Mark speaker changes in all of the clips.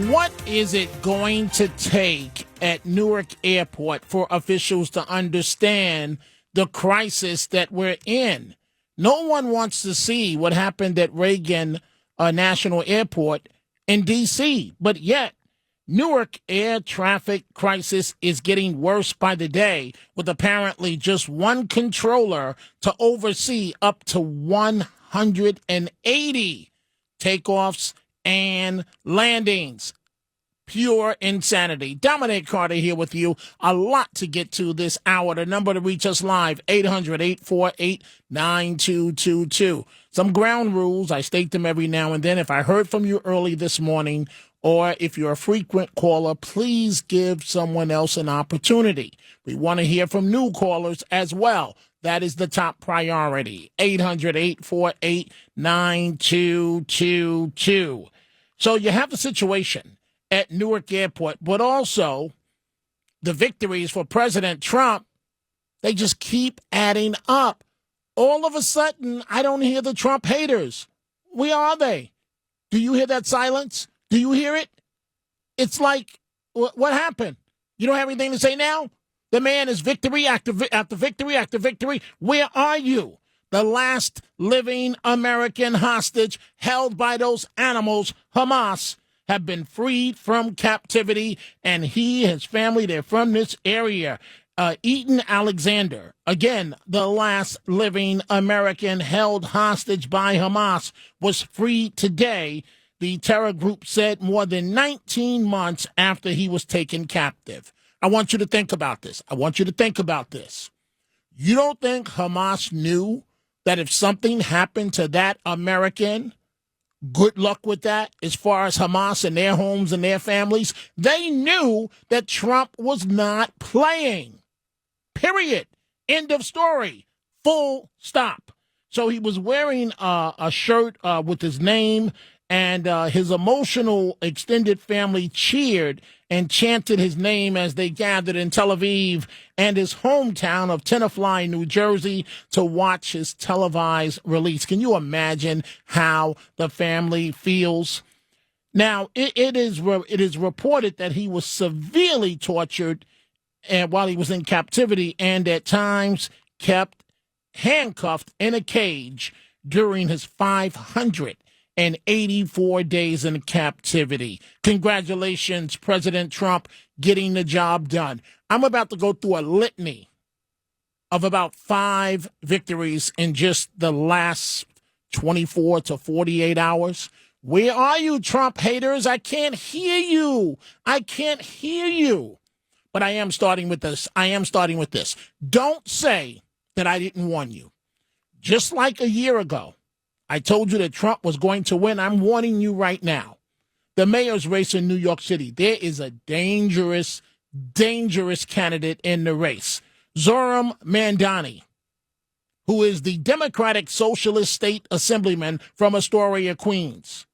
Speaker 1: what is it going to take at Newark Airport for officials to understand the crisis that we're in? No one wants to see what happened at Reagan National Airport in D.C., but yet Newark air traffic crisis is getting worse by the day, with apparently just one controller to oversee up to 180 takeoffs and landings. Pure insanity. Dominic Carter here with you. A lot to get to this hour. The number to reach us live, 800-848-9222. Some ground rules. I state them every now and then. If I heard from you early this morning, or if you're a frequent caller, please give someone else an opportunity. We want to hear from new callers as well. That is the top priority. 800-848-9222. So you have the situation at Newark Airport, but also the victories for President Trump, they just keep adding up. All of a sudden, I don't hear the Trump haters. Where are they? Do you hear that silence? Do you hear it? It's like, what happened? You don't have anything to say now? The man is victory after victory after victory. Where are you? The last living American hostage held by those animals, Hamas, have been freed from captivity, and he, his family, they're from this area. Eaton Alexander, again, the last living American held hostage by Hamas, was freed today. The terror group said more than 19 months after he was taken captive. I want you to think about this. You don't think Hamas knew that if something happened to that American, good luck with that as far as Hamas and their homes and their families? They knew that Trump was not playing. Period. End of story. Full stop. So he was wearing a shirt with his name, and his emotional extended family cheered and chanted his name as they gathered in Tel Aviv and his hometown of Tenafly, New Jersey, to watch his televised release. Can you imagine how the family feels? Now, it is reported that he was severely tortured while he was in captivity, and at times kept handcuffed in a cage during his 584 days in captivity. Congratulations, President Trump, getting the job done. I'm about to go through a litany of about 5 victories in just the last 24 to 48 hours. Where are you, Trump haters? I can't hear you. But I am starting with this. Don't say that I didn't warn you. Just like a year ago, I told you that Trump was going to win. I'm warning you right now. The mayor's race in New York City, there is a dangerous candidate in the race. Zoram Mandani, who is the Democratic Socialist State Assemblyman from Astoria, Queens.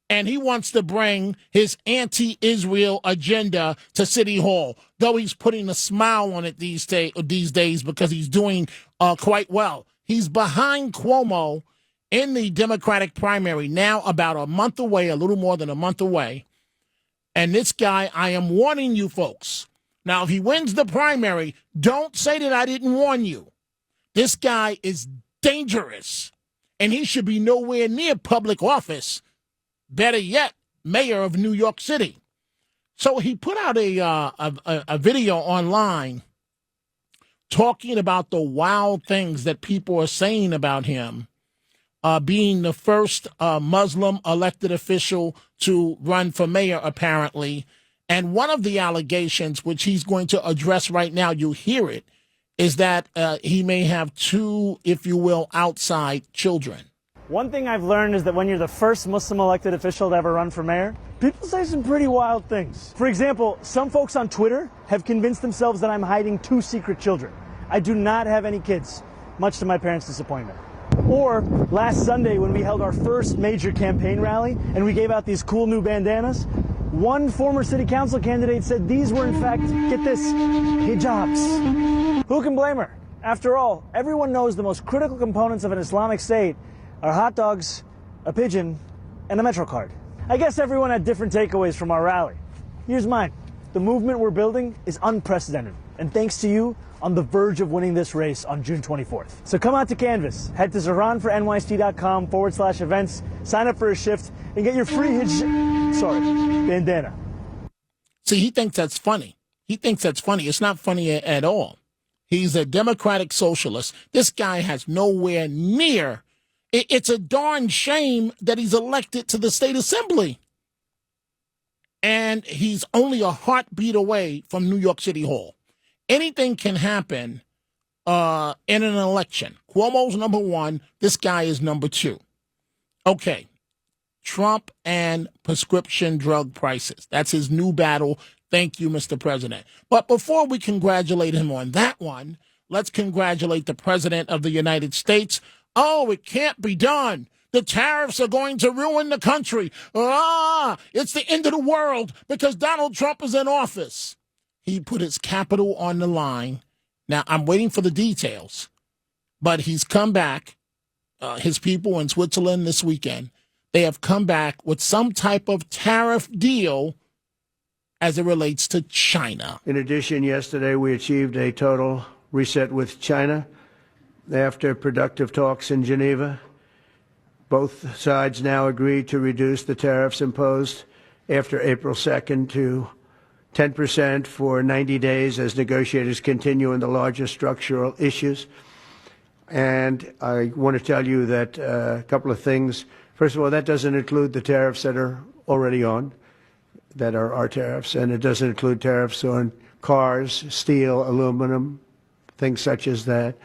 Speaker 1: And he wants to bring his anti-Israel agenda to City Hall, though he's putting a smile on it these days because he's doing quite well. He's behind Cuomo in the Democratic primary, now about a month away, a little more than a month away. And this guy, I am warning you folks. Now, if he wins the primary, don't say that I didn't warn you. This guy is dangerous, and he should be nowhere near public office. Better yet, mayor of New York City. So he put out a video online talking about the wild things that people are saying about him. Being the first Muslim elected official to run for mayor, apparently. And one of the allegations, which he's going to address right now, you hear it, is that he may have 2, if you will, outside children.
Speaker 2: One thing I've learned is that when you're the first Muslim elected official to ever run for mayor, people say some pretty wild things. For example, some folks on Twitter have convinced themselves that I'm hiding 2 secret children. I do not have any kids, much to my parents' disappointment. Or last Sunday when we held our first major campaign rally and we gave out these cool new bandanas, one former city council candidate said these were in fact, get this, hijabs. Who can blame her? After all, everyone knows the most critical components of an Islamic state are hot dogs, a pigeon, and a Metro card. I guess everyone had different takeaways from our rally. Here's mine. The movement we're building is unprecedented, and thanks to you, on the verge of winning this race on June 24th. So come out to Canvas. Head to ZahranforNYC.com/events, sign up for a shift, and get your free bandana.
Speaker 1: See, he thinks that's funny. He thinks that's funny. It's not funny at all. He's a democratic socialist. This guy has nowhere near. It's a darn shame that he's elected to the state assembly. And he's only a heartbeat away from New York City Hall. Anything can happen in an election. Cuomo's number one. This guy is number two. Okay. Trump and prescription drug prices. That's his new battle. Thank you, Mr. President. But before we congratulate him on that one, let's congratulate the President of the United States. Oh, it can't be done. The tariffs are going to ruin the country. It's the end of the world because Donald Trump is in office. He put his capital on the line. Now, I'm waiting for the details, but he's come back. His people in Switzerland this weekend, they have come back with some type of tariff deal as it relates to China.
Speaker 3: In addition, yesterday we achieved a total reset with China after productive talks in Geneva. Both sides now agreed to reduce the tariffs imposed after April 2nd to 10% for 90 days as negotiators continue in the larger structural issues. And I want to tell you that a couple of things. First of all, that doesn't include the tariffs that are already on, that are our tariffs, and it doesn't include tariffs on cars, steel, aluminum, things such as that,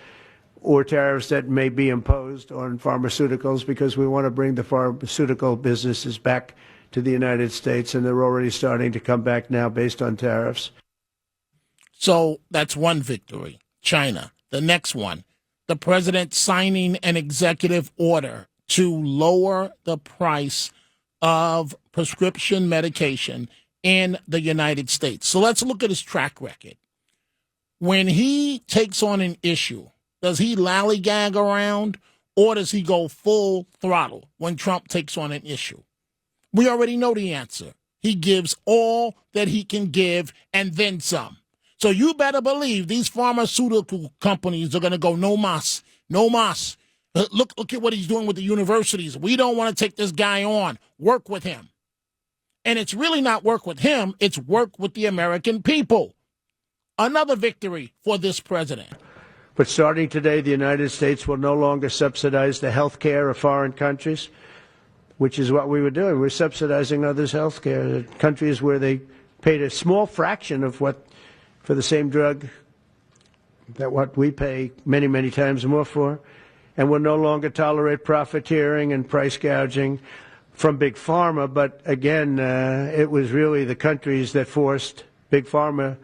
Speaker 3: or tariffs that may be imposed on pharmaceuticals, because we want to bring the pharmaceutical businesses back to the United States, and they're already starting to come back now based on tariffs.
Speaker 1: So that's one victory, China. The next one, the president signing an executive order to lower the price of prescription medication in the United States. So let's look at his track record. When he takes on an issue, does he lollygag around or does he go full throttle when Trump takes on an issue? We already know the answer. He gives all that he can give and then some. So you better believe these pharmaceutical companies are going to go no mas, no mas. Look at what he's doing with the universities. We don't want to take this guy on. Work with him. And it's really not work with him. It's work with the American people. Another victory for this president.
Speaker 3: But starting today, the United States will no longer subsidize the health care of foreign countries, which is what we were doing. We're subsidizing others' health care. Countries where they paid a small fraction of what, for the same drug, that what we pay many, many times more for. And we'll no longer tolerate profiteering and price gouging from Big Pharma. But again, it was really the countries that forced Big Pharma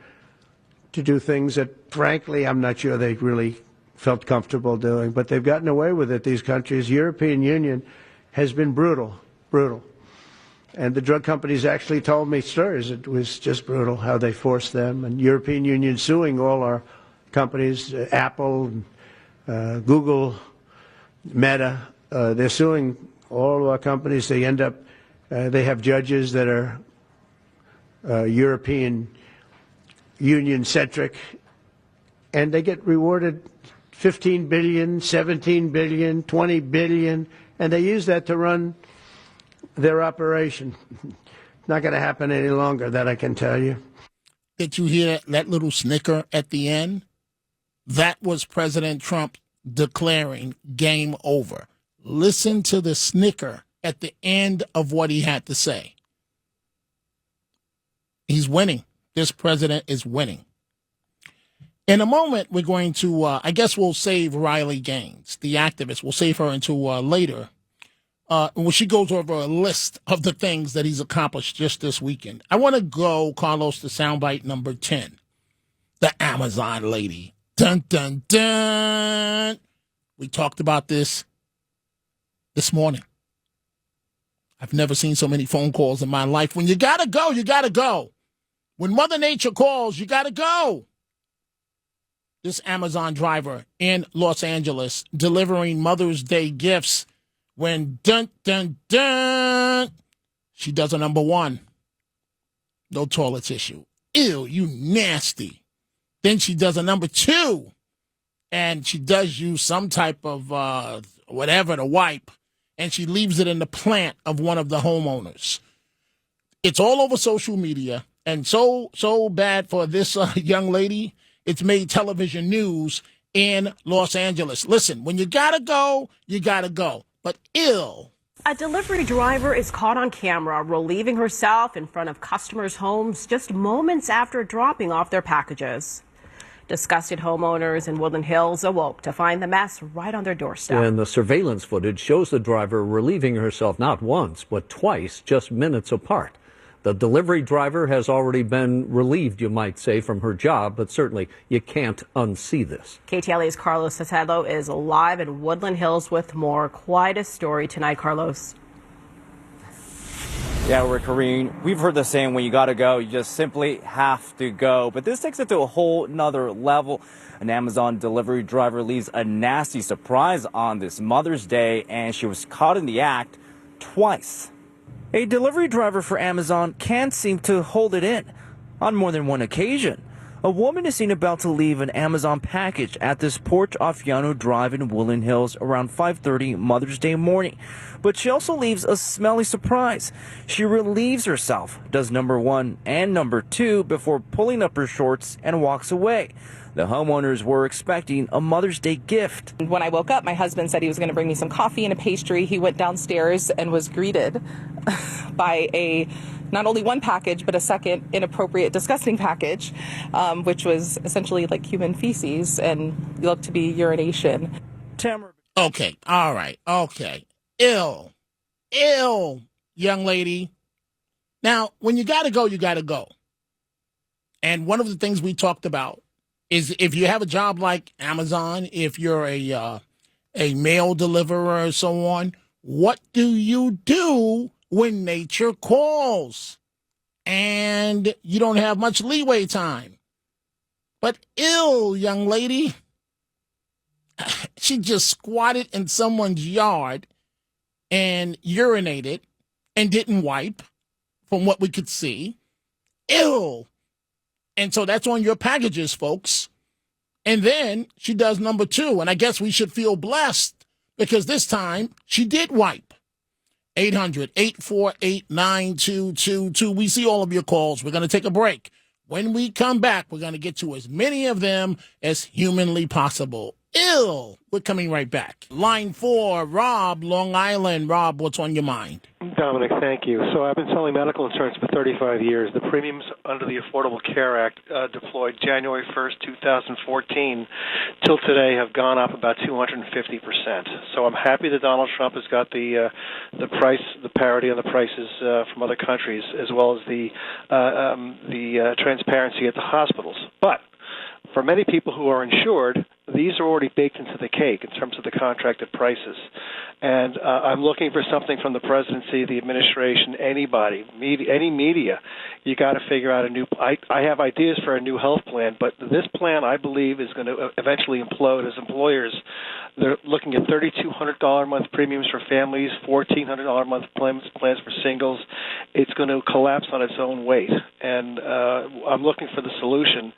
Speaker 3: to do things that, frankly, I'm not sure they really felt comfortable doing. But they've gotten away with it, these countries. European Union has been brutal. And the drug companies actually told me stories. It was just brutal how they forced them. And European Union suing all our companies, Apple, Google, Meta, they're suing all of our companies. They end up, they have judges that are European Union-centric, and they get rewarded $15 billion, $17 billion, $20 billion, and they use that to run their operation. Not going to happen any longer, that I can tell you.
Speaker 1: Did you hear that little snicker at the end? That was President Trump declaring game over. Listen to the snicker at the end of what he had to say. He's winning. This president is winning. In a moment, we're going to, I guess we'll save Riley Gaines, the activist. We'll save her until later. When she goes over a list of the things that he's accomplished just this weekend. I want to go, Carlos, to soundbite number 10. The Amazon lady. Dun, dun, dun. We talked about this morning. I've never seen so many phone calls in my life. When you got to go, you got to go. When Mother Nature calls, you got to go. This Amazon driver in Los Angeles delivering Mother's Day gifts when, dun, dun, dun, She does a number 1. No toilet tissue. Ew, you nasty. Then she does a number 2. And she does use some type of whatever to wipe. And she leaves it in the plant of one of the homeowners. It's all over social media. And so bad for this young lady, it's made television news in Los Angeles. Listen, when you gotta go, you gotta go. But ill.
Speaker 4: A delivery driver is caught on camera relieving herself in front of customers' homes just moments after dropping off their packages. Disgusted homeowners in Woodland Hills awoke to find the mess right on their doorstep.
Speaker 5: And the surveillance footage shows the driver relieving herself not once, but twice, just minutes apart. The delivery driver has already been relieved, you might say, from her job, but certainly you can't unsee this.
Speaker 4: KTLA's Carlos Sotelo is live in Woodland Hills with more. Quite a story tonight, Carlos.
Speaker 6: Yeah, we're Karine. We've heard the saying, when you gotta go, you just simply have to go. But this takes it to a whole nother level. An Amazon delivery driver leaves a nasty surprise on this Mother's Day, and she was caught in the act twice. A delivery driver for Amazon can't seem to hold it in on more than one occasion. A woman is seen about to leave an Amazon package at this Port Afiano Drive in Woodland Hills around 5:30 Mother's Day morning. But she also leaves a smelly surprise. She relieves herself, does number 1 and number 2 before pulling up her shorts and walks away. The homeowners were expecting a Mother's Day gift.
Speaker 7: When I woke up, my husband said he was going to bring me some coffee and a pastry. He went downstairs and was greeted by not only one package, but a second inappropriate, disgusting package, which was essentially like human feces and looked to be urination.
Speaker 1: Okay, all right, okay. Ill, young lady. Now, when you got to go, you got to go. And one of the things we talked about is if you have a job like Amazon, if you're a mail deliverer or so on, what do you do when nature calls and you don't have much leeway time? But ill, young lady, she just squatted in someone's yard and urinated and didn't wipe, from what we could see. Ill. And so that's on your packages, folks. And then she does number 2. And I guess we should feel blessed because this time she did wipe. 800-848-9222. We see all of your calls. We're going to take a break. When we come back, we're going to get to as many of them as humanly possible. Ill. We're coming right back. Line 4, Rob, Long Island. Rob, what's on your mind?
Speaker 8: Dominic, thank you. So I've been selling medical insurance for 35 years. The premiums under the Affordable Care Act deployed January 1st, 2014 till today have gone up about 250%. So I'm happy that Donald Trump has got the parity on the prices from other countries, as well as the transparency at the hospitals. But for many people who are insured, these are already baked into the cake in terms of the contracted prices. And I'm looking for something from the presidency, the administration, anybody, any media. You got to figure out a new. I have ideas for a new health plan, but this plan, I believe, is going to eventually implode as employers. They're looking at $3,200 a month premiums for families, $1,400 a month plans for singles. It's going to collapse on its own weight. And I'm looking for the solution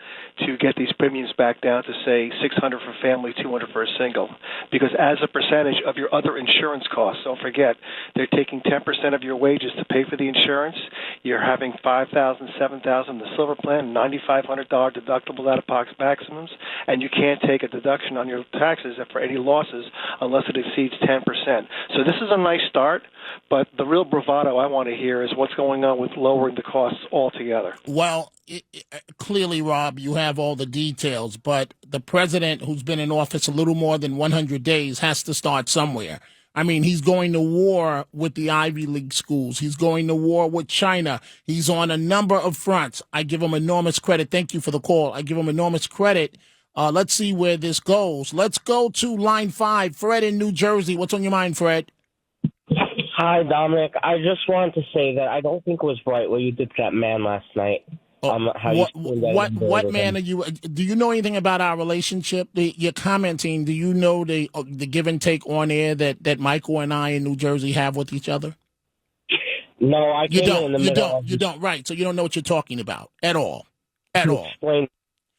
Speaker 8: to get these premiums back down to, say, $600 for family, $200 for a single. Because as a percentage of your other insurance costs, don't forget, they're taking 10% of your wages to pay for the insurance. You're having $5,000, $7,000 in the silver plan, $9,500 deductible out-of-pocket maximums, and you can't take a deduction on your taxes for any losses unless it exceeds 10%. So this is a nice start, but the real bravado I want to hear is what's going on with lowering the costs altogether.
Speaker 1: Well, clearly, Rob, you have all the details, but the president, who's been in office a little more than 100 days, has to start somewhere. I mean, he's going to war with the Ivy League schools. He's going to war with China. He's on a number of fronts. I give him enormous credit. Thank you for the call. I give him enormous credit. Let's see where this goes. Let's go to line 5. Fred in New Jersey. What's on your mind, Fred?
Speaker 9: Hi, Dominic. I just wanted to say that I don't think it was right what you did to that man last night.
Speaker 1: What man are you? Do you know anything about our relationship? You're commenting. Do you know the give and take on air that Michael and I in New Jersey have with each other?
Speaker 9: No, I
Speaker 1: You
Speaker 9: came in
Speaker 1: don't.
Speaker 9: the
Speaker 1: You
Speaker 9: middle.
Speaker 1: don't. You don't. Right. So you don't know what you're talking about at all. At all.
Speaker 9: Explain.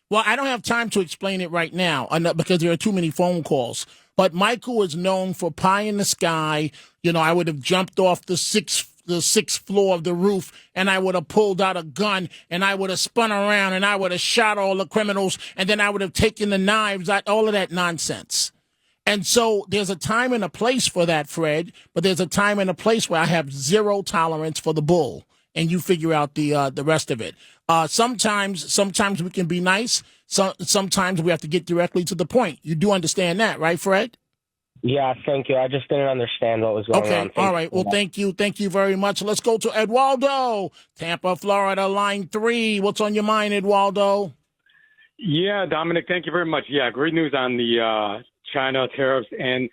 Speaker 1: Well, I don't have time to explain it right now because there are too many phone calls. But Michael is known for pie in the sky. You know, I would have jumped off the sixth floor of the roof, and I would have pulled out a gun, and I would have spun around, and I would have shot all the criminals, and then I would have taken the knives out, all of that nonsense. And so there's a time and a place for that, Fred, but there's a time and a place where I have zero tolerance for the bull, and you figure out the rest of it. Sometimes we can be nice. Sometimes we have to get directly to the point. You do understand that, right, Fred?
Speaker 9: Yeah, thank you. I just didn't understand what was going on.
Speaker 1: Okay, all right. Well, thank you. Thank you very much. Let's go to Eduardo, Tampa, Florida, line 3. What's on your mind, Eduardo?
Speaker 10: Yeah, Dominic, thank you very much. Yeah, great news on the China tariffs. And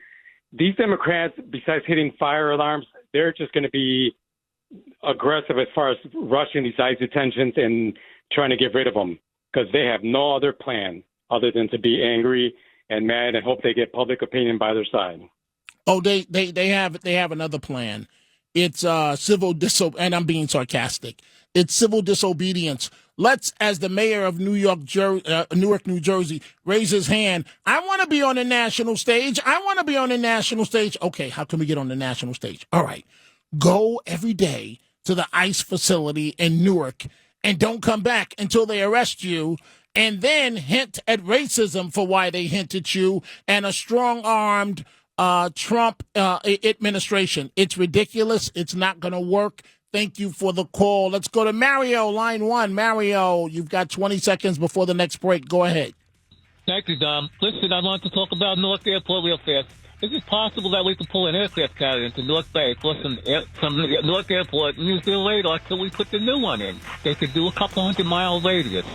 Speaker 10: these Democrats, besides hitting fire alarms, they're just going to be aggressive as far as rushing these ICE detentions and trying to get rid of them because they have no other plan other than to be angry and mad and hope they get public opinion by their side.
Speaker 1: Oh, they have another plan. It's civil and I'm being sarcastic. It's civil disobedience. Let's, as the mayor of Newark, New Jersey, raise his hand. I want to be on the national stage. I want to be on the national stage. Okay, how can we get on the national stage? All right, go every day to the ICE facility in Newark and don't come back until they arrest you. And then hint at racism for why they hint at you and a strong-armed Trump administration. It's ridiculous. It's not going to work. Thank you for the call. Let's go to Mario, line 1. Mario, you've got 20 seconds before the next break. Go ahead.
Speaker 11: Thank you, Dom. Listen, I want to talk about Newark Airport real fast. Is it possible that we could pull an aircraft carrier into Newark Bay, from Newark Airport, and use their radar until we put the new one in? They could do a couple 100-mile radius.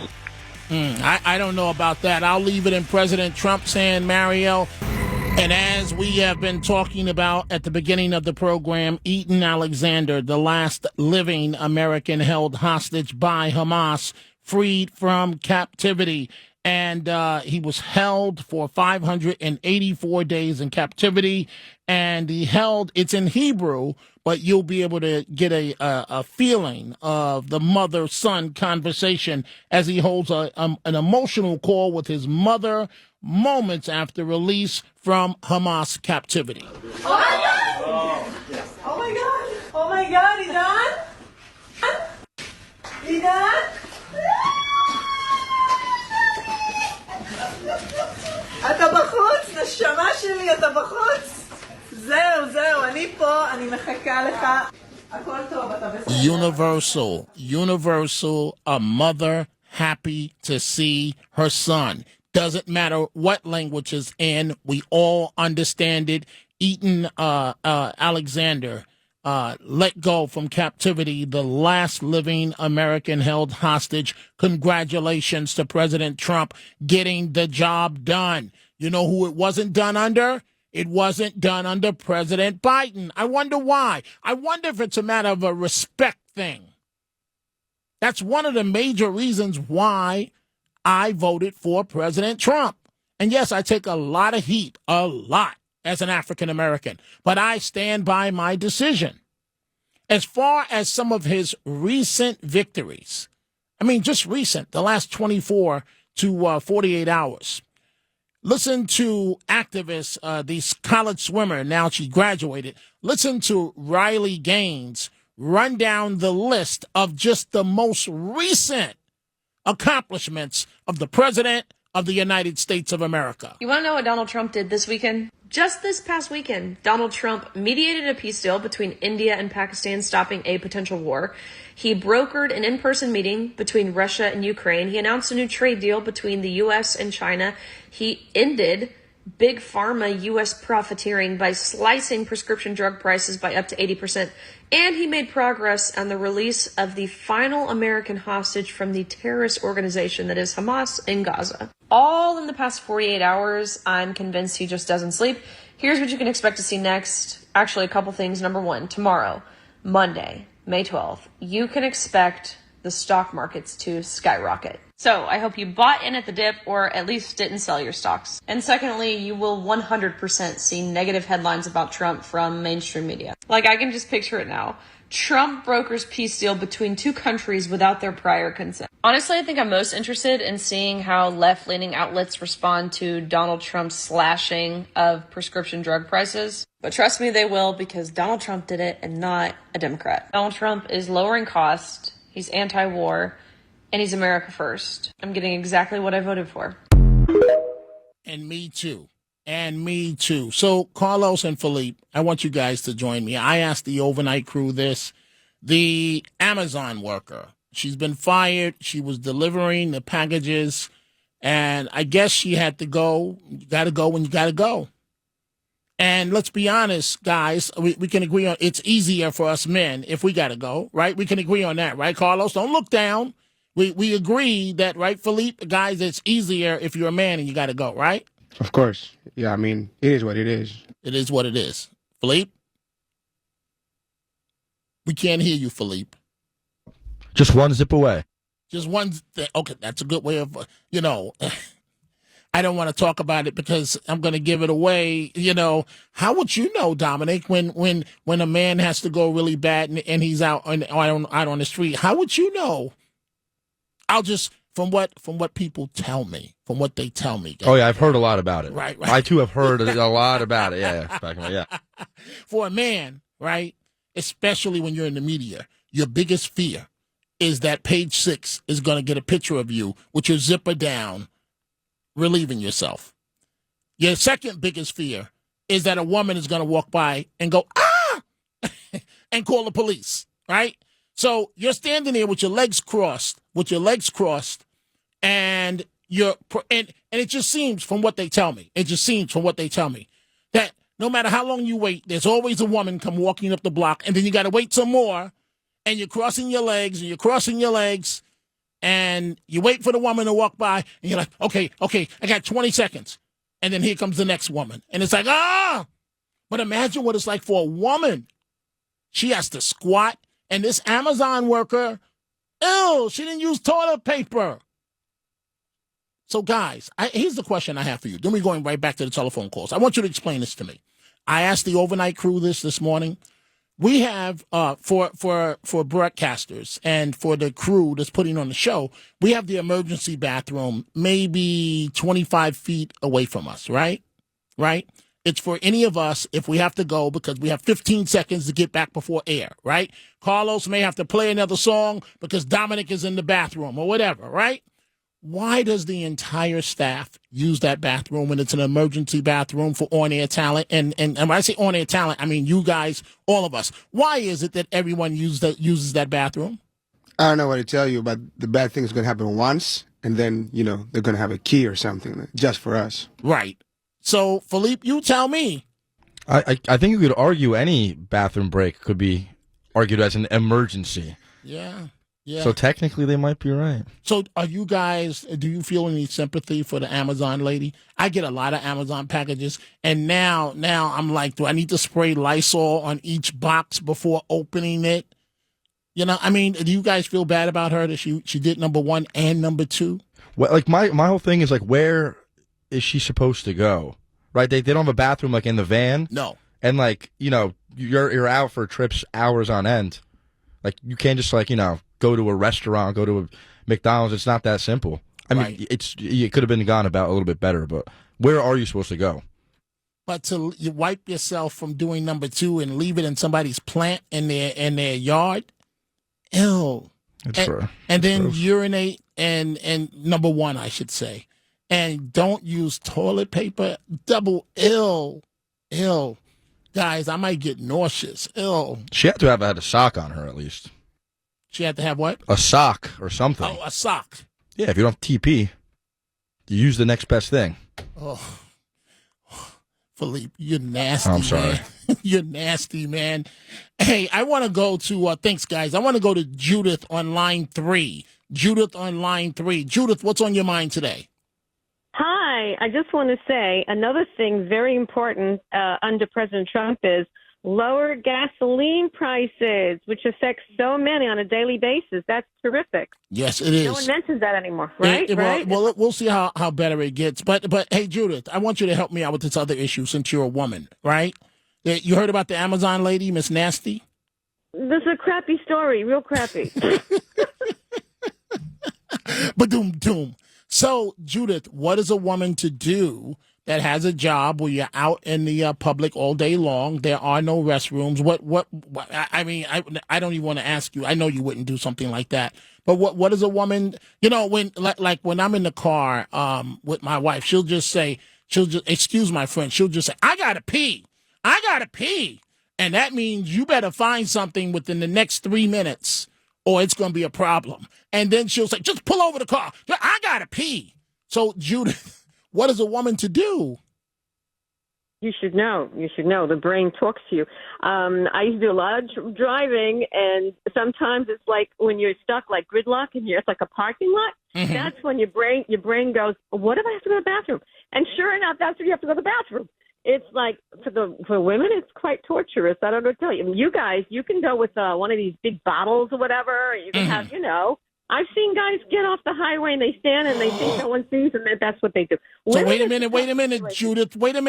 Speaker 1: I don't know about that. I'll leave it in President Trump's hand, Mario. And as we have been talking about at the beginning of the program, Eaton Alexander, the last living American held hostage by Hamas, freed from captivity. And he was held for 584 days in captivity. And it's in Hebrew, but you'll be able to get a feeling of the mother-son conversation as he holds an emotional call with his mother moments after release from Hamas captivity.
Speaker 12: Oh my God! Oh my God! Oh my God! Idan? אתה בחוץ, נשמה שלי, אתה בחוץ. זהו, אני פה, אני מחכה לך. הכל טוב, אתה בסדר. Universal, a mother happy to see her son. Doesn't matter what language is in, we all understand it. Eaton Alexander let go from captivity, the last living American held hostage. Congratulations to President Trump getting the job done. You know who it wasn't done under? It wasn't done under President Biden. I wonder why. I wonder if it's a matter of a respect thing. That's one of the major reasons why I voted for President Trump. And yes, I take a lot of heat, a lot, as an African American, but I stand by my decision. As far as some of his recent victories, I mean, just recent, the last 24 to 48 hours. Listen to activists, this college swimmer, now she graduated. Listen to Riley Gaines run down the list of just the most recent accomplishments of the President of the United States of America.
Speaker 13: You want to know what Donald Trump did this weekend? Just this past weekend, Donald Trump mediated a peace deal between India and Pakistan, stopping a potential war. He brokered an in-person meeting between Russia and Ukraine. He announced a new trade deal between the U.S. and China. He ended big pharma U.S. profiteering by slicing prescription drug prices by up to 80%. And he made progress on the release of the final American hostage from the terrorist organization that is Hamas in Gaza. All in the past 48 hours. I'm convinced he just doesn't sleep. Here's what you can expect to see next. Actually, a couple things. Number one, tomorrow, Monday, May 12th, you can expect the stock markets to skyrocket. So I hope you bought in at the dip or at least didn't sell your stocks. And secondly, you will 100% see negative headlines about Trump from mainstream media. Like, I can just picture it now. Trump brokers peace deal between two countries without their prior consent. Honestly, I think I'm most interested in seeing how left-leaning outlets respond to Donald Trump's slashing of prescription drug prices. But trust me, they will, because Donald Trump did it and not a Democrat. Donald Trump is lowering cost, he's anti-war, and he's America first. I'm getting exactly what I voted for.
Speaker 1: And me too. And me too. So, Carlos and Philippe, I want you guys to join me. I asked the overnight crew this. The Amazon worker, she's been fired. She was delivering the packages, and I guess she had to go. You got to go when you got to go. And let's be honest, guys, we can agree on it's easier for us men if we got to go, right? We can agree on that, right, Carlos? Don't look down. We agree that, right, Philippe, guys, it's easier if you're a man and you got to go, right?
Speaker 14: Of course. Yeah, I mean, it is what it is.
Speaker 1: It is what it is. Philippe? We can't hear you, Philippe.
Speaker 15: Just one zip away.
Speaker 1: Just one. Okay, that's a good way of, I don't want to talk about it because I'm going to give it away. How would you know, Dominic, when a man has to go really bad and he's out on the street? How would you know? I'll just from what people tell me, from what they tell me.
Speaker 15: Oh yeah, I've heard a lot about it.
Speaker 1: Right.
Speaker 15: I too have heard a lot about it. Yeah.
Speaker 1: For a man, right, especially when you're in the media, your biggest fear is that Page 6 is going to get a picture of you with your zipper down, relieving yourself. Your second biggest fear is that a woman is going to walk by and go, ah, and call the police, right? So you're standing there with your legs crossed, and and it just seems from what they tell me, that no matter how long you wait, there's always a woman come walking up the block, and then you got to wait some more, and you're crossing your legs, and you wait for the woman to walk by, and you're like, okay, I got 20 seconds. And then here comes the next woman. And it's like, ah! But imagine what it's like for a woman. She has to squat, and this Amazon worker, she didn't use toilet paper. So, guys, here's the question I have for you. Then we're going right back to the telephone calls. I want you to explain this to me. I asked the overnight crew this morning. We have, for broadcasters and for the crew that's putting on the show, we have the emergency bathroom maybe 25 feet away from us, right? Right? It's for any of us if we have to go because we have 15 seconds to get back before air, right? Carlos may have to play another song because Dominic is in the bathroom or whatever, right? Why does the entire staff use that bathroom when it's an emergency bathroom for on-air talent? And when I say on-air talent, I mean you guys, all of us. Why is it that everyone uses that bathroom?
Speaker 14: I don't know what to tell you, but the bad thing is going to happen once, and then, they're going to have a key or something just for us.
Speaker 1: Right. So, Philippe, you tell me.
Speaker 15: I think you could argue any bathroom break could be argued as an emergency.
Speaker 1: Yeah.
Speaker 15: So technically they might be right.
Speaker 1: So do you feel any sympathy for the Amazon lady? I get a lot of Amazon packages, and now I'm like, do I need to spray Lysol on each box before opening it? Do you guys feel bad about her that she did number one and number two?
Speaker 15: Well, like my whole thing is like, where is she supposed to go? Right? They don't have a bathroom like in the van.
Speaker 1: No.
Speaker 15: And like, you're out for trips hours on end. Like you can't just go to a restaurant, go to a McDonald's. It's not that simple. I mean,
Speaker 1: right.
Speaker 15: It could have been gone about a little bit better, but where are you supposed to go?
Speaker 1: But to wipe yourself from doing number two and leave it in somebody's plant in their yard, ew. And then gross. Urinate and number one, I should say, and don't use toilet paper. Double ill. Guys, I might get nauseous. Ill.
Speaker 15: She had to have had a sock on her at least.
Speaker 1: She had to have what?
Speaker 15: A sock or something.
Speaker 1: Oh, a sock.
Speaker 15: Yeah, if you don't have TP, you use the next best thing.
Speaker 1: Oh, Philippe, you're nasty.
Speaker 15: I'm sorry.
Speaker 1: Man. You're nasty, man. Hey, I want to go to, thanks, guys. I want to go to Judith on line 3. Judith, what's on your mind today?
Speaker 16: Hi. I just want to say another thing very important under President Trump is lower gasoline prices, which affects so many on a daily basis. That's terrific.
Speaker 1: Yes, it is.
Speaker 16: No one mentions that anymore, right?
Speaker 1: Well, we'll see how better it gets. But hey, Judith, I want you to help me out with this other issue since you're a woman, right? You heard about the Amazon lady, Miss Nasty?
Speaker 16: This is a crappy story, real crappy.
Speaker 1: Ba-doom, doom. So, Judith, what is a woman to do that has a job where you're out in the public all day long? There are no restrooms. I mean, I don't even want to ask you. I know you wouldn't do something like that. But what is a woman, when, like when I'm in the car with my wife, excuse my friend, she'll just say, I got to pee. I got to pee. And that means you better find something within the next 3 minutes or it's going to be a problem. And then she'll say, just pull over the car. I got to pee. So, Judith, what is a woman to do?
Speaker 16: You should know. You should know. The brain talks to you. I used to do a lot of driving, and sometimes it's like when you're stuck, like gridlock, and it's like a parking lot. Mm-hmm. That's when your brain goes, what if I have to go to the bathroom? And sure enough, that's when you have to go to the bathroom. It's like for women, it's quite torturous. I don't know what to tell you. I mean, you guys, you can go with one of these big bottles or whatever. You can have, I've seen guys get off the highway and they stand and they think no one sees, and that's what they do.
Speaker 1: So wait a minute, Judith. Wait a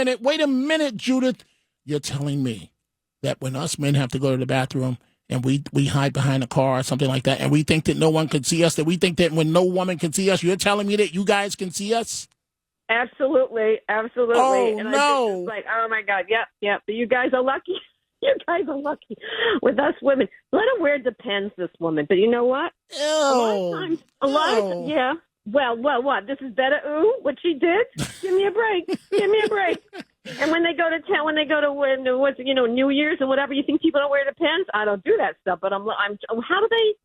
Speaker 1: minute, Judith. You're telling me that when us men have to go to the bathroom and we hide behind a car or something like that, and we think that no one can see us, that we think that when no woman can see us, you're telling me that you guys can see us?
Speaker 16: Absolutely.
Speaker 1: Oh,
Speaker 16: and
Speaker 1: no.
Speaker 16: It's like, oh, my God, yep. But you guys are lucky. You guys are lucky with us women. Let her wear Depends, this woman. But you know what?
Speaker 1: Ew.
Speaker 16: A lot of times, yeah. Well, what? This is better. Ooh, what she did? Give me a break. And when they go to town, New Year's and whatever, you think people don't wear Depends? I don't do that stuff. But I'm. How do they?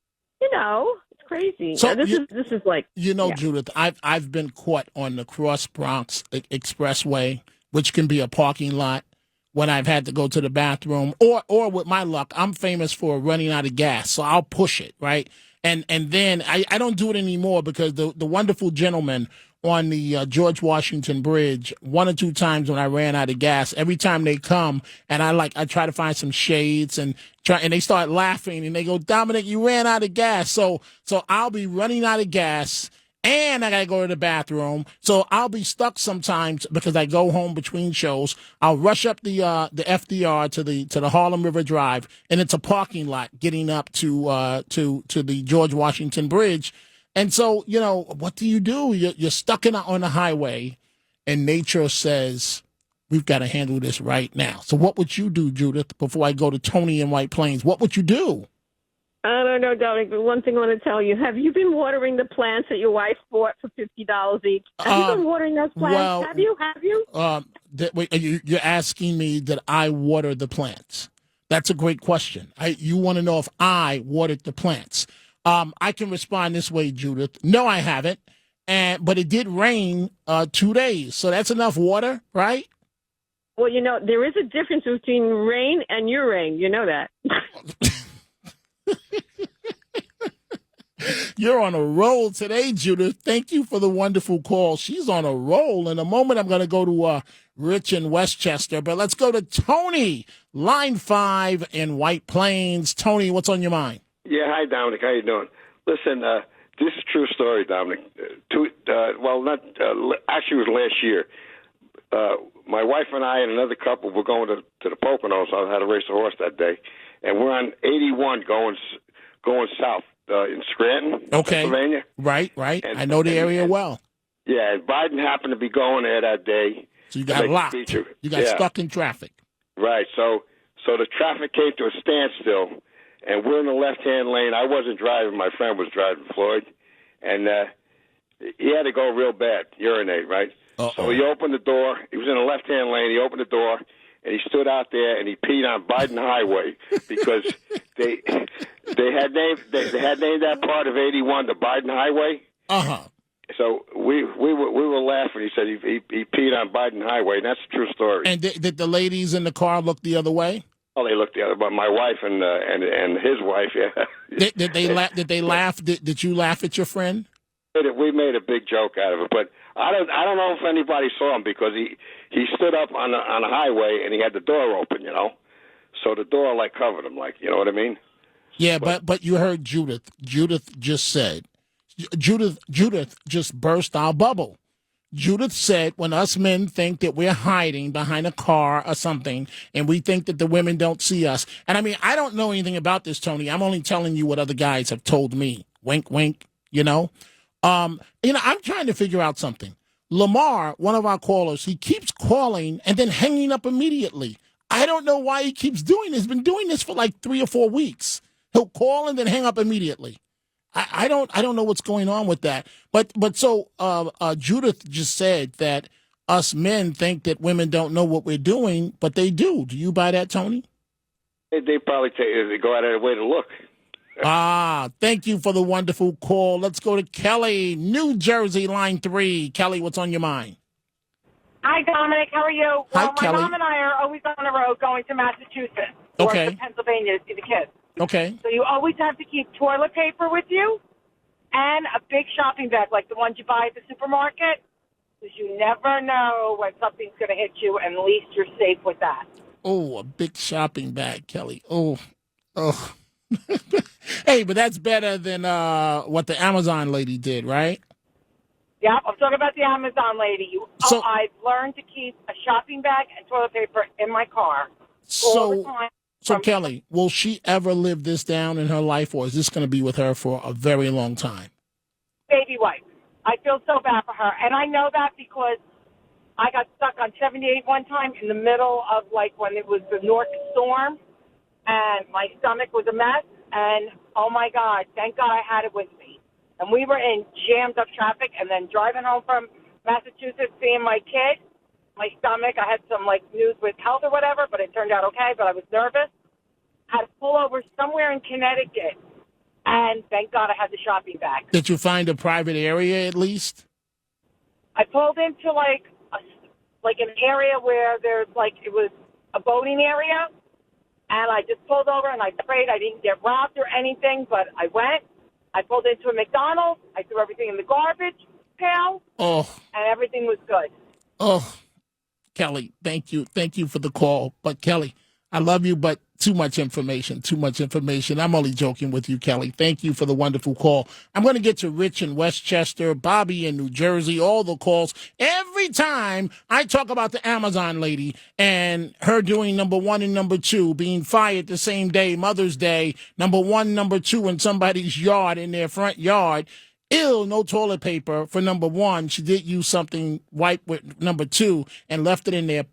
Speaker 16: It's crazy.
Speaker 1: So
Speaker 16: this is like
Speaker 1: Judith, I've been caught on the Cross Bronx Expressway, which can be a parking lot, when I've had to go to the bathroom, or with my luck, I'm famous for running out of gas, so I'll push it, right? And then I don't do it anymore because the wonderful gentleman on the George Washington Bridge, 1 or 2 times when I ran out of gas, every time they come and I try to find some shades and they start laughing and they go, Dominic, you ran out of gas. So I'll be running out of gas and I got to go to the bathroom. So I'll be stuck sometimes because I go home between shows. I'll rush up the FDR to the Harlem River Drive, and it's a parking lot getting up to the George Washington Bridge. And so, what do? You're stuck on the highway, and nature says, we've got to handle this right now. So what would you do, Judith, before I go to Tony in White Plains? What would you do?
Speaker 16: I don't know, Dominic, but one thing I want to tell you. Have you been watering the plants that your wife bought for $50 each? Have you been watering those plants?
Speaker 1: Well,
Speaker 16: Have you?
Speaker 1: You're asking me that I water the plants. That's a great question. You want to know if I watered the plants. I can respond this way, Judith. No, I haven't. But it did rain 2 days, so that's enough water, right?
Speaker 16: Well, there is a difference between rain and urine. You know that.
Speaker 1: You're on a roll today, Judith. Thank you for the wonderful call. She's on a roll. In a moment, I'm going to go to Rich in Westchester, but let's go to Tony, line 5 in White Plains. Tony, what's on your mind?
Speaker 17: Yeah, hi, Dominic. How you doing? Listen, this is a true story, Dominic. Actually, it was last year. My wife and I and another couple were going to the Poconos. I had to race a horse that day, and we're on 81 going south in Scranton, Pennsylvania.
Speaker 1: Right. I know the area well.
Speaker 17: Yeah, and Biden happened to be going there that day.
Speaker 1: So you got locked. You got stuck in traffic.
Speaker 17: Right. So the traffic came to a standstill, and we're in the left-hand lane. I wasn't driving. My friend was driving, Floyd, and he had to go real bad, urinate, right? Uh-oh. So he opened the door. He was in the left-hand lane. He opened the door, and he stood out there, and he peed on Biden Highway because they had named that part of 81 the Biden Highway.
Speaker 1: Uh-huh.
Speaker 17: So we were laughing. He said he peed on Biden Highway, and that's a true story.
Speaker 1: And did the ladies in the car look the other way?
Speaker 17: Oh, they looked the other, but my wife and his wife, yeah.
Speaker 1: Did they laugh? Did you laugh at your friend?
Speaker 17: We made a big joke out of it, but I don't know if anybody saw him because he stood up on the highway and he had the door open, so the door covered him, you know what I mean?
Speaker 1: Yeah, but you heard Judith. Judith just said, Judith just burst our bubble. Judith said when us men think that we're hiding behind a car or something and we think that the women don't see us. And I mean, I don't know anything about this, Tony. I'm only telling you what other guys have told me. Wink, wink, I'm trying to figure out something. Lamar, one of our callers, he keeps calling and then hanging up immediately. I don't know why he keeps doing this. He's been doing this for like 3 or 4 weeks. He'll call and then hang up immediately. I don't know what's going on with that. But so Judith just said that us men think that women don't know what we're doing, but they do. Do you buy that, Tony?
Speaker 17: They probably they go out of their way to look.
Speaker 1: Thank you for the wonderful call. Let's go to Kelly, New Jersey, line 3. Kelly, what's on your mind?
Speaker 18: Hi, Dominic. How are you?
Speaker 1: Hi,
Speaker 18: Well,
Speaker 1: Kelly.
Speaker 18: my mom and I are always on the road going to Massachusetts
Speaker 1: Okay.
Speaker 18: or to Pennsylvania to see the kids.
Speaker 1: Okay.
Speaker 18: So you always have to keep toilet paper with you and a big shopping bag like the ones you buy at the supermarket, because you never know when something's going to hit you, and at least you're safe with that.
Speaker 1: Oh, a big shopping bag, Kelly. Oh. Hey, but that's better than what the Amazon lady did, right?
Speaker 18: Yeah, I'm talking about the Amazon lady. I've learned to keep a shopping bag and toilet paper in my car all the time.
Speaker 1: So Kelly, will she ever live this down in her life, or is this going to be with her for a very long time?
Speaker 18: Baby wipe. I feel so bad for her, and I know that because I got stuck on 78 one time in the middle of when it was the Newark storm, and my stomach was a mess. And oh my God, thank God I had it with me. And we were in jammed up traffic, and then driving home from Massachusetts, seeing my kid. My stomach, I had some news with health or whatever, but it turned out okay, but I was nervous. Had to pull over somewhere in Connecticut, and thank God I had the shopping bag.
Speaker 1: Did you find a private area at least?
Speaker 18: I pulled into an area where there's it was a boating area, and I just pulled over and I prayed I didn't get robbed or anything, but I went. I pulled into a McDonald's. I threw everything in the garbage pail, and everything was good.
Speaker 1: Oh, Kelly, thank you. Thank you for the call. But, Kelly, I love you, but too much information. I'm only joking with you, Kelly. Thank you for the wonderful call. I'm going to get to Rich in Westchester, Bobby in New Jersey, all the calls. Every time I talk about the Amazon lady and her doing number 1 and number 2, being fired the same day, Mother's Day, number 1, number 2 in somebody's yard, in their front yard, no toilet paper for number 1. She did use something white with number 2 and left it in their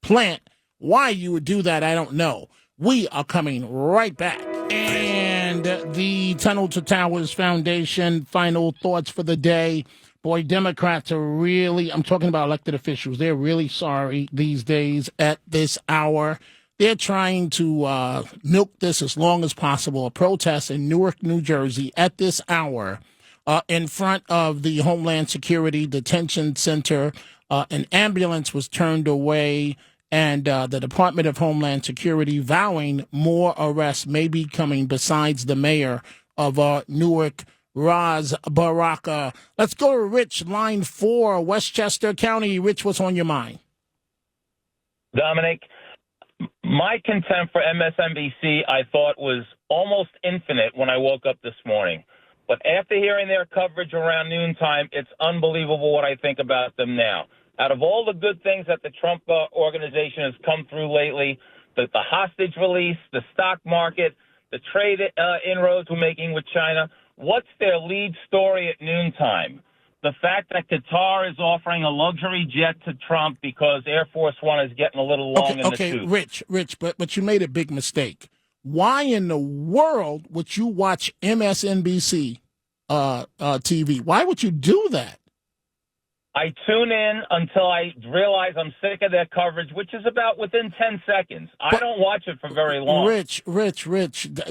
Speaker 1: plant. Why you would do that, I don't know. We are coming right back. And the Tunnel to Towers Foundation, final thoughts for the day. Boy, Democrats are really, I'm talking about elected officials, they're really sorry these days at this hour. They're trying to milk this as long as possible. A protest in Newark, New Jersey at this hour in front of the Homeland Security Detention Center. An ambulance was turned away, and the Department of Homeland Security vowing more arrests may be coming besides the mayor of Newark, Raz Baraka. Let's go to Rich, line 4, Westchester County. Rich, what's on your mind?
Speaker 19: Dominic, my contempt for MSNBC I thought was almost infinite when I woke up this morning. But after hearing their coverage around noontime, it's unbelievable what I think about them now. Out of all the good things that the Trump organization has come through lately, the hostage release, the stock market, the trade inroads we're making with China, what's their lead story at noontime? The fact that Qatar is offering a luxury jet to Trump because Air Force One is getting a little long in the tooth.
Speaker 1: Rich, but you made a big mistake. Why in the world would you watch MSNBC TV? Why would you do that?
Speaker 19: I tune in until I realize I'm sick of their coverage, which is about within 10 seconds. I don't watch it for very long.
Speaker 1: Rich,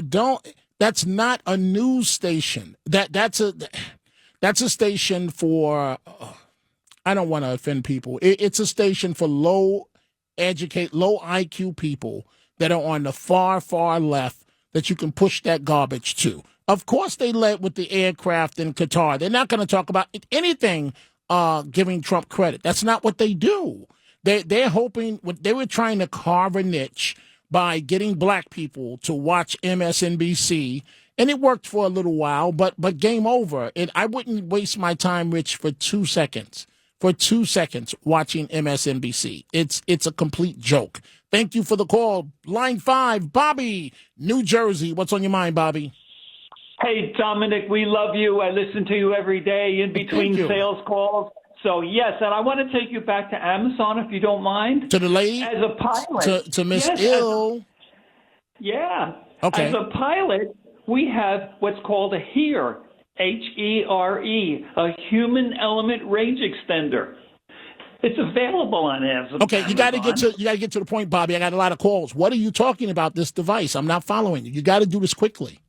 Speaker 1: don't. That's not a news station. That's a station for. I don't want to offend people. It's a station for low IQ people that are on the far left that you can push that garbage to. Of course, they led with the aircraft in Qatar. They're not going to talk about anything giving Trump credit. That's not what they do. They're hoping, they were trying to carve a niche by getting black people to watch MSNBC And it worked for a little while, but game over. And I wouldn't waste my time, Rich, for 2 seconds. For 2 seconds watching MSNBC. It's a complete joke. Thank you for the call. Line 5, Bobby, New Jersey. What's on your mind, Bobby?
Speaker 20: Hey, Dominic, we love you. I listen to you every day in between sales calls. So, yes, and I want to take you back to Amazon, if you don't mind.
Speaker 1: To the lady?
Speaker 20: As a pilot.
Speaker 1: To Miss
Speaker 20: Yes,
Speaker 1: Ill.
Speaker 20: Yeah.
Speaker 1: Okay.
Speaker 20: As a pilot, we have what's called a HERE, HERE, a human element range extender. It's available on Amazon.
Speaker 1: Okay, you got to get to the point, Bobby. I got a lot of calls. What are you talking about? This device? I'm not following you. You got to do this quickly.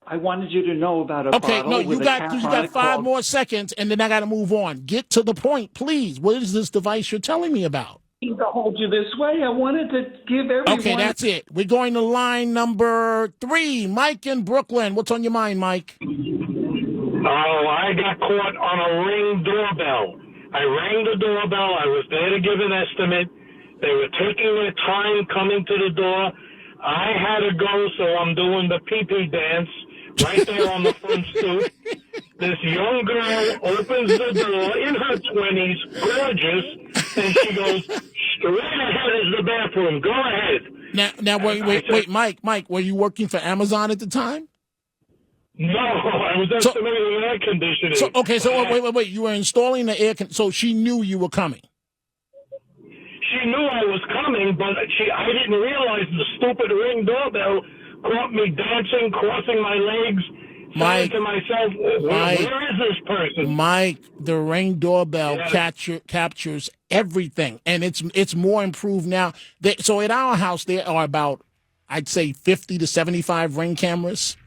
Speaker 20: I wanted you to know about a
Speaker 1: Okay,
Speaker 20: bottle
Speaker 1: no,
Speaker 20: with
Speaker 1: you
Speaker 20: a
Speaker 1: got
Speaker 20: cap
Speaker 1: you
Speaker 20: on
Speaker 1: got
Speaker 20: it
Speaker 1: 5
Speaker 20: called-
Speaker 1: more seconds, and then I got to move on. Get to the point, please. What is this device you're telling me about?
Speaker 20: To hold you this way, I wanted to give everyone.
Speaker 1: Okay, that's it. We're going to line number 3, Mike in Brooklyn. What's on your mind, Mike?
Speaker 21: Oh, I got caught on a Ring doorbell. I rang the doorbell. I was there to give an estimate. They were taking their time coming to the door. I had to go, so I'm doing the pee-pee dance right there on the front stoop. This young girl opens the door in her 20s, gorgeous, and she goes, straight ahead is the bathroom. Go ahead.
Speaker 1: Now, wait, Mike, were you working for Amazon at the time?
Speaker 21: No, I was estimating air conditioning.
Speaker 1: So wait. You were installing the so she knew you were coming.
Speaker 21: She knew I was coming, but I didn't realize the stupid Ring doorbell caught me dancing, crossing my legs, saying to myself, where is this person?
Speaker 1: Mike, the Ring doorbell captures everything, and it's more improved now. So at our house, there are about, I'd say, 50 to 75 Ring cameras.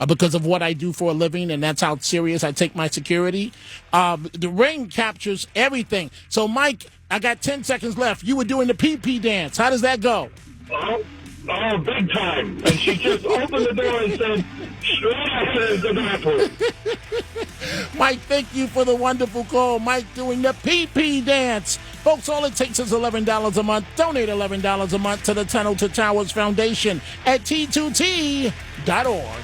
Speaker 1: Because of what I do for a living, and that's how serious I take my security. The Ring captures everything. So, Mike, I got 10 seconds left. You were doing the pee-pee dance. How does that go?
Speaker 21: Oh, big time. And she just opened the door and said, straight ahead is the bathroom.
Speaker 1: Mike, thank you for the wonderful call. Mike doing the pee-pee dance. Folks, all it takes is $11 a month. Donate $11 a month to the Tunnel to Towers Foundation at T2T.org.